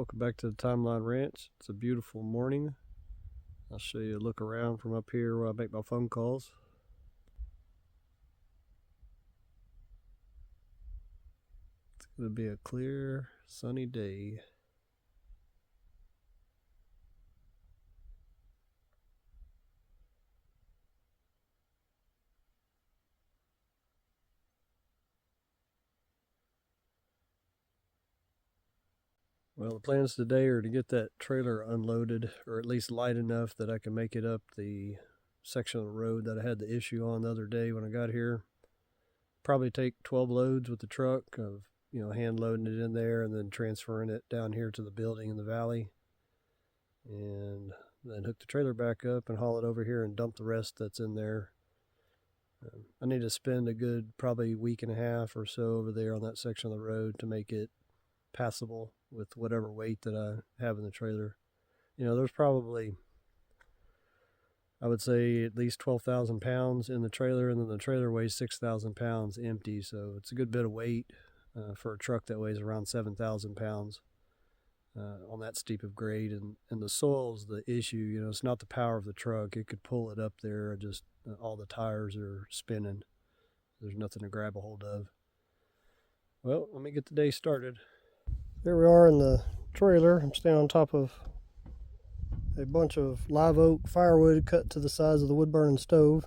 Welcome back to the Timeline Ranch. It's a beautiful morning. I'll show you a look around from up here where I make my phone calls. It's going to be a clear, sunny day. Well, the plans today are to get that trailer unloaded, or at least light enough that I can make it up the section of the road that I had the issue on the other day when I got here. Probably take 12 loads with the truck of, hand loading it in there and then transferring it down here to the building in the valley. And then hook the trailer back up and haul it over here and dump the rest that's in there. I need to spend a good probably week and a half or so over there on that section of the road to make it passable with whatever weight that I have in the trailer. There's probably, I would say, at least 12,000 pounds in the trailer, and then the trailer weighs 6,000 pounds empty, so it's a good bit of weight for a truck that weighs around 7,000 pounds on that steep of grade. And the soil's the issue. It's not the power of the truck. It could pull it up there, just all the tires are spinning. There's nothing to grab a hold of. Well, let me get the day started. Here we are in the trailer. I'm standing on top of a bunch of live oak firewood cut to the size of the wood burning stove.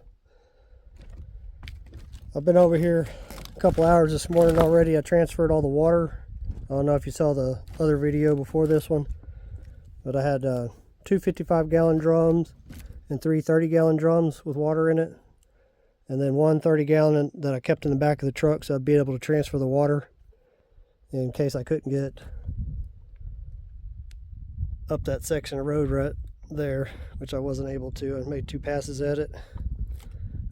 I've been over here a couple hours this morning already. I transferred all the water. I don't know if you saw the other video before this one, but I had 2 55-gallon drums and 3 30-gallon drums with water in it, and then 1 30-gallon that I kept in the back of the truck so I'd be able to transfer the water in case I couldn't get up that section of road right there, which I wasn't able to. I made 2 passes at it.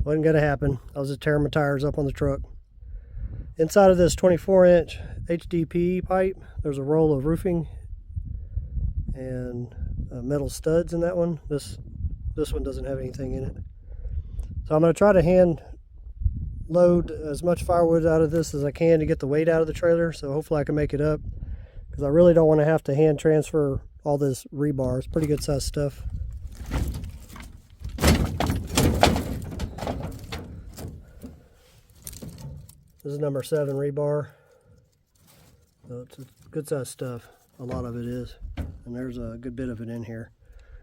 Wasn't going to happen. I was just tearing my tires up on the truck. Inside of this 24-inch HDPE pipe, there's a roll of roofing and metal studs in that one. This one doesn't have anything in it. So I'm going to try to hand load as much firewood out of this as I can to get the weight out of the trailer, so hopefully I can make it up, because I really don't want to have to hand transfer all this rebar. It's pretty good sized stuff. This is number 7 rebar, so it's good sized stuff. A lot of it is, and there's a good bit of it in here,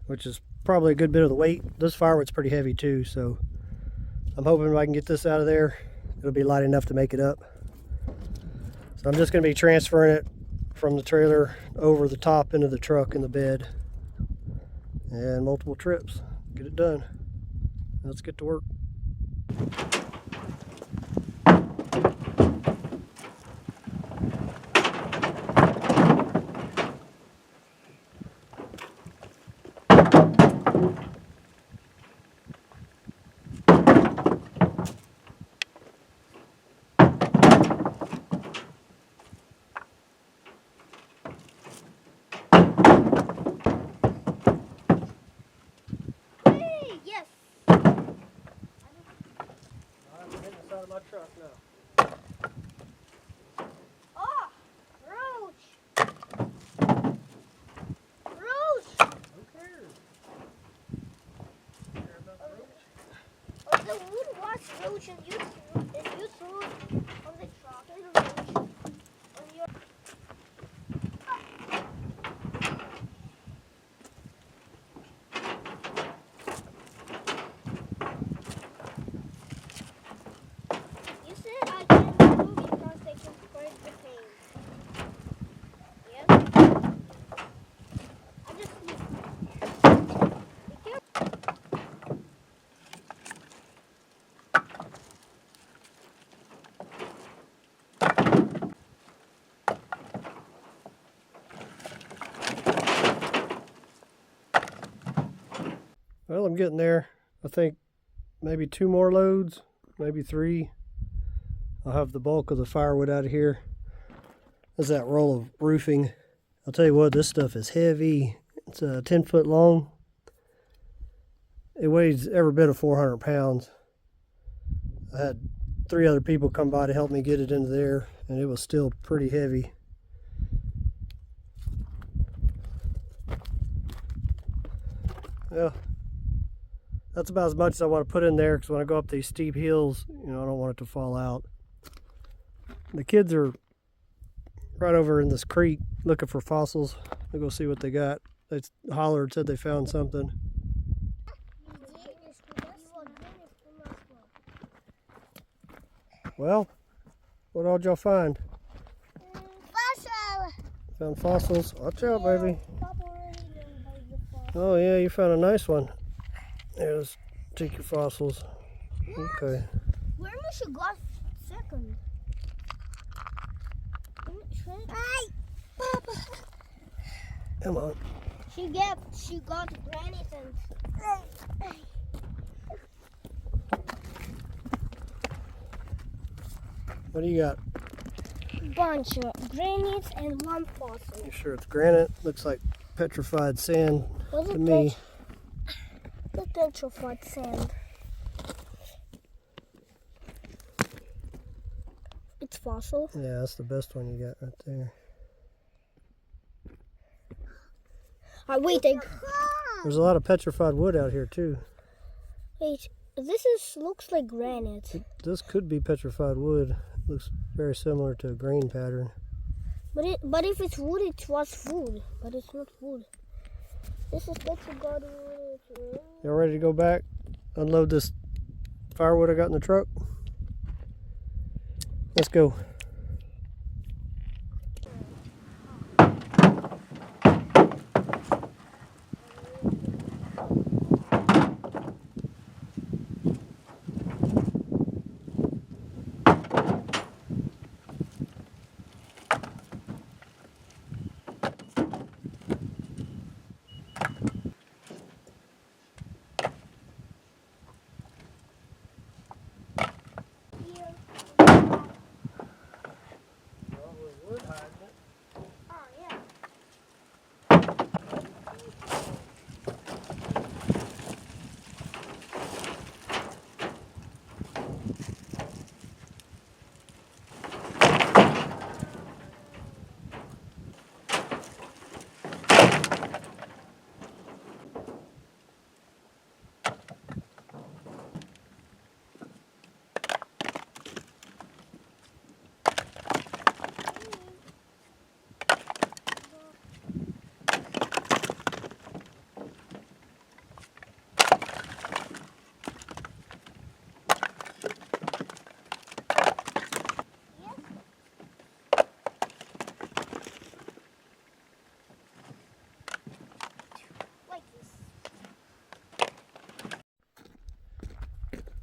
which is probably a good bit of the weight. This firewood's pretty heavy too, so I'm hoping if I can get this out of there, it'll be light enough to make it up. So I'm just going to be transferring it from the trailer over the top into the truck in the bed. And multiple trips. Get it done. Let's get to work. My truck now. Oh, roach! Roach! Who cares? You care about the roach? Oh, the wood was roach and you threw it on the truck. Little roach on your... Well, I'm getting there. I think maybe 2 more loads, maybe 3. I'll have the bulk of the firewood out of here. There's that roll of roofing. I'll tell you what, this stuff is heavy. It's 10 foot long. It weighs every bit of 400 pounds. I had 3 other people come by to help me get it into there, and it was still pretty heavy. Well, that's about as much as I want to put in there, because when I go up these steep hills, you know, I don't want it to fall out. The kids are right over in this creek looking for fossils. They'll go see what they got. They hollered, said they found something. Well, what all y'all find? Fossil! Found fossils. Watch out, baby. Oh yeah, you found a nice one. There, let's take your fossils. Okay. Where we should go second? Papa. Come on. She got granite and What do you got? bunch of granites and one fossil. You sure it's granite? Looks like petrified sand to me. The petrified sand. It's fossil. Yeah, that's the best one you got right there. Wait, There's a lot of petrified wood out here too. wait. This looks like granite. This could be petrified wood. Looks very similar to a grain pattern. But if it's wood, it was wood. But it's not wood. This is petrified wood. Y'all ready to go back? Unload this firewood I got in the truck? Let's go.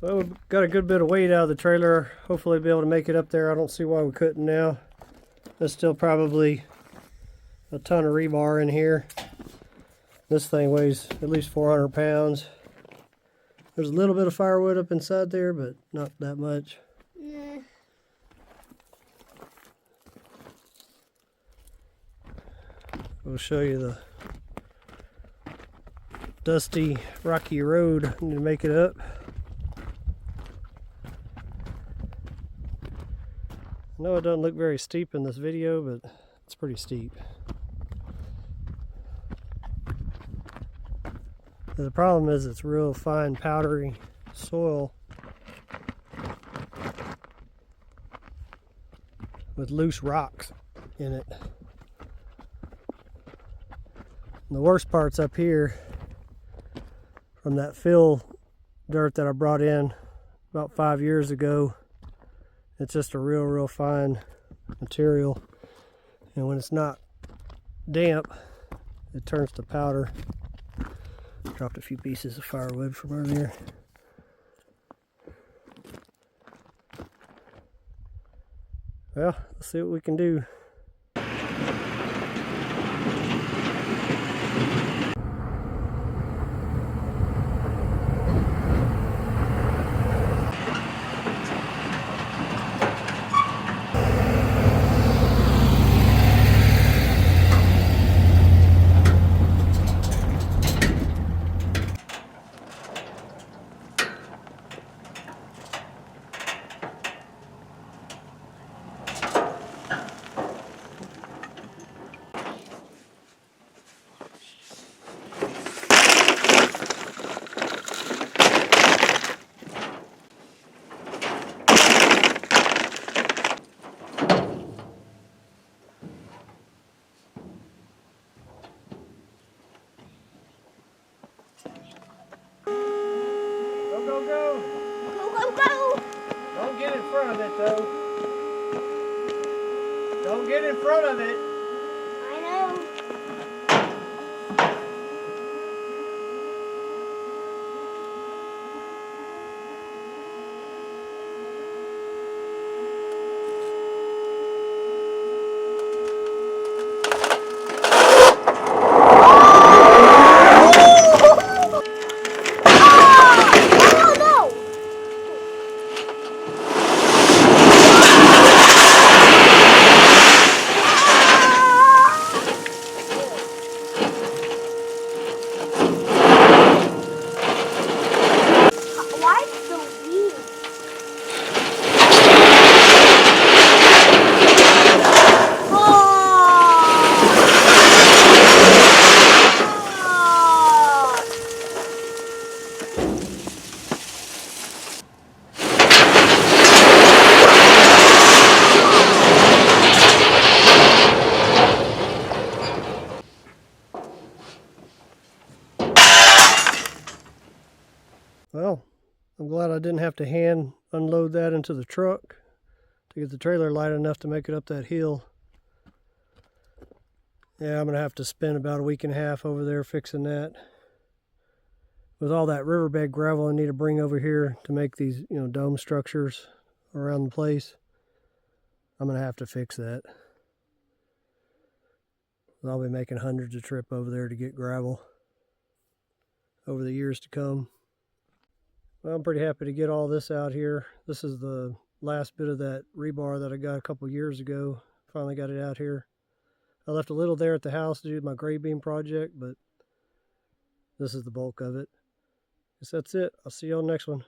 Well, we've got a good bit of weight out of the trailer. Hopefully be able to make it up there. I don't see why we couldn't now. There's still probably a ton of rebar in here. This thing weighs at least 400 pounds. There's a little bit of firewood up inside there, but not that much. Nah. We'll show you the dusty, rocky road to make it up. I know it doesn't look very steep in this video, but it's pretty steep. The problem is it's real fine, powdery soil with loose rocks in it. And the worst part's up here from that fill dirt that I brought in about 5 years ago. It's just a real fine material, and when it's not damp, it turns to powder. Dropped a few pieces of firewood from earlier. Well, let's see what we can do. front of it though. Don't get in front of it. I know. Oh no! Why is the weed? Well, I'm glad I didn't have to hand unload that into the truck to get the trailer light enough to make it up that hill. Yeah, I'm going to have to spend about a week and a half over there fixing that. With all that riverbed gravel I need to bring over here to make these, dome structures around the place, I'm going to have to fix that. I'll be making hundreds of trips over there to get gravel over the years to come. Well, I'm pretty happy to get all this out here. This is the last bit of that rebar that I got a couple years ago. Finally got it out here. I left a little there at the house to do my gray beam project, but this is the bulk of it. Guess that's it. I'll see you on the next one.